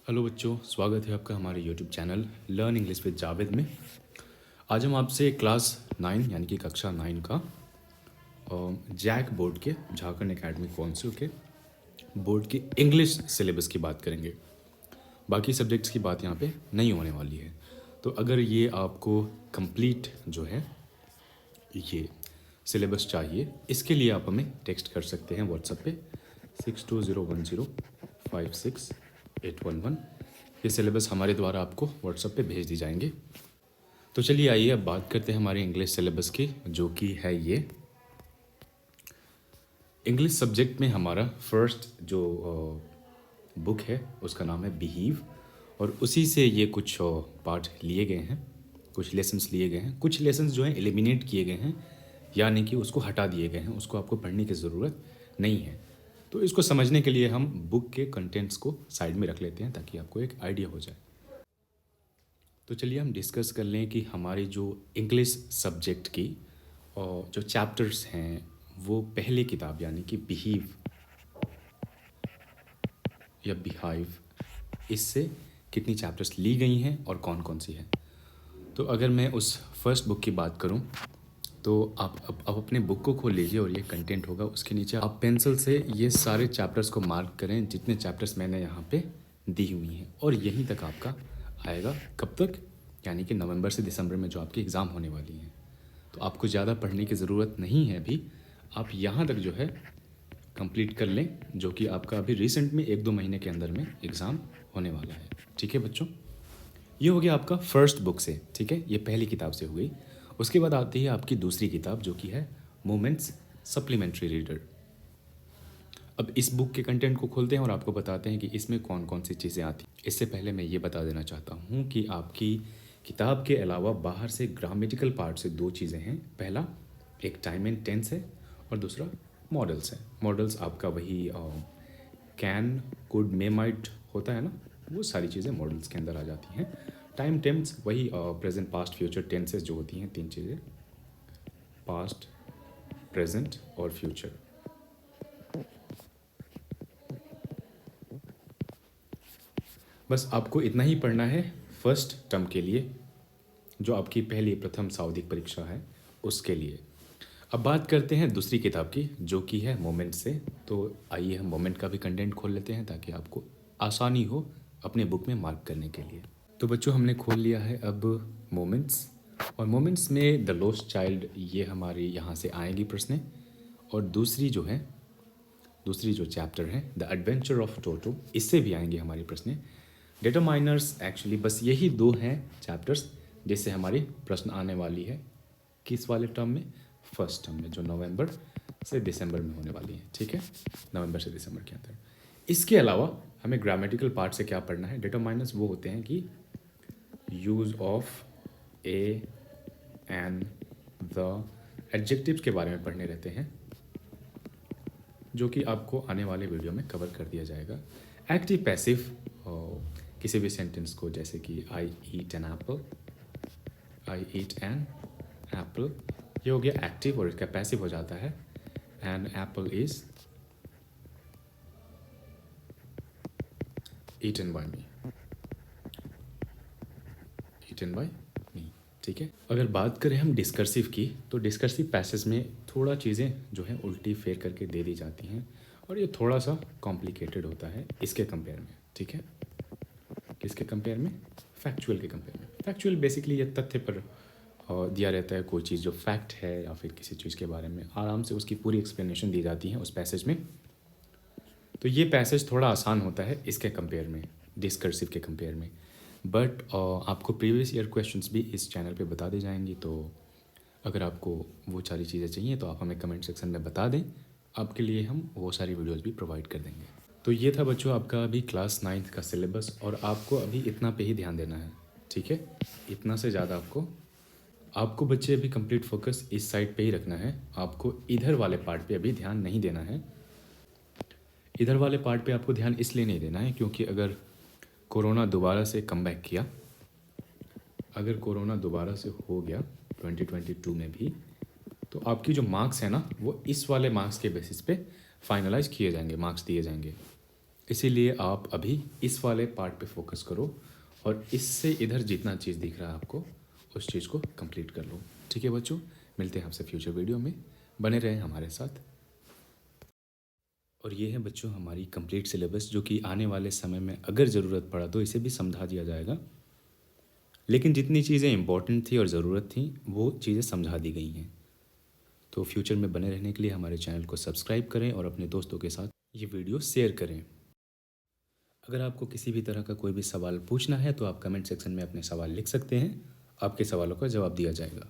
Hello बच्चों, स्वागत है आपका हमारे YouTube channel learn English with Javed में। आज हम आपसे क्लास 9 यानी कि कक्षा 9 का जैक बोर्ड के झारखंड एकेडमिक काउंसिल के बोर्ड की इंग्लिश सिलेबस की बात करेंगे। बाकी सब्जेक्ट्स की बात यहाँ पे नहीं होने वाली है। तो अगर ये आपको कंप्लीट जो है ये सिलेबस चाहिए, इसके लिए आप हमें टेक्स्ट कर सकते हैं व्हाट्सएप पे 6201056811। ये सिलेबस हमारे द्वारा आपको व्हाट्सएप पे भेज दी जाएंगे। तो चलिए आइए अब बात करते हैं हमारे इंग्लिश सिलेबस की, जो कि है ये। इंग्लिश सब्जेक्ट में हमारा फर्स्ट जो बुक है उसका नाम है बिहीव, और उसी से ये कुछ पार्ट लिए गए हैं, कुछ लेसन्स लिए गए हैं। कुछ लेसन्स जो हैं एलिमिनेट किए गए हैं, यानी कि उसको हटा दिए गए हैं, उसको आपको पढ़ने की ज़रूरत नहीं है। तो इसको समझने के लिए हम बुक के कंटेंट्स को साइड में रख लेते हैं ताकि आपको एक आइडिया हो जाए। तो चलिए हम डिस्कस कर लें कि हमारी जो इंग्लिश सब्जेक्ट की जो चैप्टर्स हैं वो पहली किताब यानी कि बिहीव या बिहाइव, इससे कितनी चैप्टर्स ली गई हैं और कौन कौन सी हैं। तो अगर मैं उस फर्स्ट बुक की बात करूं तो आप अब अपने बुक को खोल लीजिए और ये कंटेंट होगा, उसके नीचे आप पेंसिल से ये सारे चैप्टर्स को मार्क करें जितने चैप्टर्स मैंने यहाँ पे दी हुई हैं, और यहीं तक आपका आएगा। कब तक? यानी कि नवंबर से दिसंबर में जो आपकी एग्ज़ाम होने वाली हैं। तो आपको ज़्यादा पढ़ने की ज़रूरत नहीं है अभी, आप यहाँ तक जो है कंप्लीट कर लें, जो कि आपका अभी रिसेंट में 1-2 महीने के अंदर में एग्ज़ाम होने वाला है। ठीक है बच्चों, ये हो गया आपका फर्स्ट बुक से। ठीक है, ये पहली किताब से हो गई। उसके बाद आती है आपकी दूसरी किताब जो कि है मोमेंट्स सप्लीमेंट्री रीडर। अब इस बुक के कंटेंट को खोलते हैं और आपको बताते हैं कि इसमें कौन कौन सी चीज़ें आती हैं। इससे पहले मैं ये बता देना चाहता हूँ कि आपकी किताब के अलावा बाहर से ग्रामेटिकल पार्ट से 2 चीज़ें हैं। पहला एक टाइम एंड टेंस है और दूसरा मॉडल्स है। मॉडल्स आपका वही कैन, कुड, मे, माइट होता है ना, वो सारी चीज़ें मॉडल्स के अंदर आ जाती हैं। टाइम टेंस वही प्रेजेंट, पास्ट, फ्यूचर टेंसेस जो होती हैं, 3 चीज़ें, पास्ट, प्रेजेंट और फ्यूचर। बस आपको इतना ही पढ़ना है फर्स्ट टर्म के लिए, जो आपकी पहली प्रथम सावधिक परीक्षा है उसके लिए। अब बात करते हैं दूसरी किताब की जो कि है मोमेंट से। तो आइए हम मोमेंट का भी कंटेंट खोल लेते हैं ताकि आपको आसानी हो अपने बुक में मार्क करने के लिए। तो बच्चों हमने खोल लिया है अब मोमेंट्स, और मोमेंट्स में द लॉस्ट चाइल्ड ये हमारी यहाँ से आएगी प्रश्न, और दूसरी जो चैप्टर है द एडवेंचर ऑफ टोटो, इससे भी आएंगे हमारे प्रश्न। डिटरमाइनर्स, एक्चुअली बस यही 2 हैं चैप्टर्स जिससे हमारी प्रश्न आने वाली है। किस वाले टर्म में? फर्स्ट टर्म में, जो नवंबर से दिसंबर में होने वाली है। ठीक है, नवंबर से दिसंबर के अंदर। इसके अलावा हमें ग्रामेटिकल पार्ट से क्या पढ़ना है? डिटरमाइनर्स वो होते हैं कि use of a, an, the, adjectives के बारे में पढ़ने रहते हैं, जो कि आपको आने वाले वीडियो में कवर कर दिया जाएगा। एक्टिव पैसिव, किसी भी सेंटेंस को, जैसे कि I eat an apple, I eat an apple, ये हो गया एक्टिव, और इसका पैसिव हो जाता है an apple is eaten by me, eaten by me. ठीक है, अगर बात करें हम डिस्कर्सिव की, तो डिस्कर्सिव पैसेज में थोड़ा चीज़ें जो हैं उल्टी फेर करके दे दी जाती हैं, और ये थोड़ा सा कॉम्प्लिकेटेड होता है इसके कंपेयर में। ठीक है, किसके कंपेयर में? फैक्चुअल के कंपेयर में। फैक्चुअल बेसिकली ये तथ्य पर दिया रहता है, कोई चीज़ जो फैक्ट है या फिर किसी चीज़ के बारे में आराम से उसकी पूरी एक्सप्लेनेशन दी जाती है उस पैसेज में। तो ये पैसेज थोड़ा आसान होता है इसके कंपेयर में, डिस्कर्सिव के कंपेयर में। बट आपको प्रीवियस ईयर क्वेश्चंस भी इस चैनल पे बता दी जाएंगी, तो अगर आपको वो सारी चीज़ें चाहिए तो आप हमें कमेंट सेक्शन में बता दें, आपके लिए हम वो सारी वीडियोस भी प्रोवाइड कर देंगे। तो ये था बच्चों आपका अभी क्लास 9 का सिलेबस, और आपको अभी इतना पे ही ध्यान देना है। ठीक है, इतना से ज़्यादा आपको बच्चे अभी कंप्लीट फोकस इस साइड पे ही रखना है। आपको इधर वाले पार्ट पे अभी ध्यान नहीं देना है। इधर वाले पार्ट पे आपको ध्यान इसलिए नहीं देना है क्योंकि अगर कोरोना दोबारा से कमबैक किया, अगर कोरोना दोबारा से हो गया 2022 में भी, तो आपकी जो मार्क्स है ना वो इस वाले मार्क्स के बेसिस पे फाइनलाइज किए जाएंगे, मार्क्स दिए जाएंगे। इसीलिए आप अभी इस वाले पार्ट पे फोकस करो और इससे इधर जितना चीज़ दिख रहा है आपको उस चीज़ को कंप्लीट कर लो। ठीक है बच्चों, मिलते हैं आपसे फ्यूचर वीडियो में, बने रहें हमारे साथ। और ये है बच्चों हमारी कंप्लीट सिलेबस, जो कि आने वाले समय में अगर ज़रूरत पड़ा तो इसे भी समझा दिया जाएगा। लेकिन जितनी चीज़ें इंपॉर्टेंट थी और ज़रूरत थी वो चीज़ें समझा दी गई हैं। तो फ्यूचर में बने रहने के लिए हमारे चैनल को सब्सक्राइब करें और अपने दोस्तों के साथ ये वीडियो शेयर करें। अगर आपको किसी भी तरह का कोई भी सवाल पूछना है तो आप कमेंट सेक्शन में अपने सवाल लिख सकते हैं, आपके सवालों का जवाब दिया जाएगा।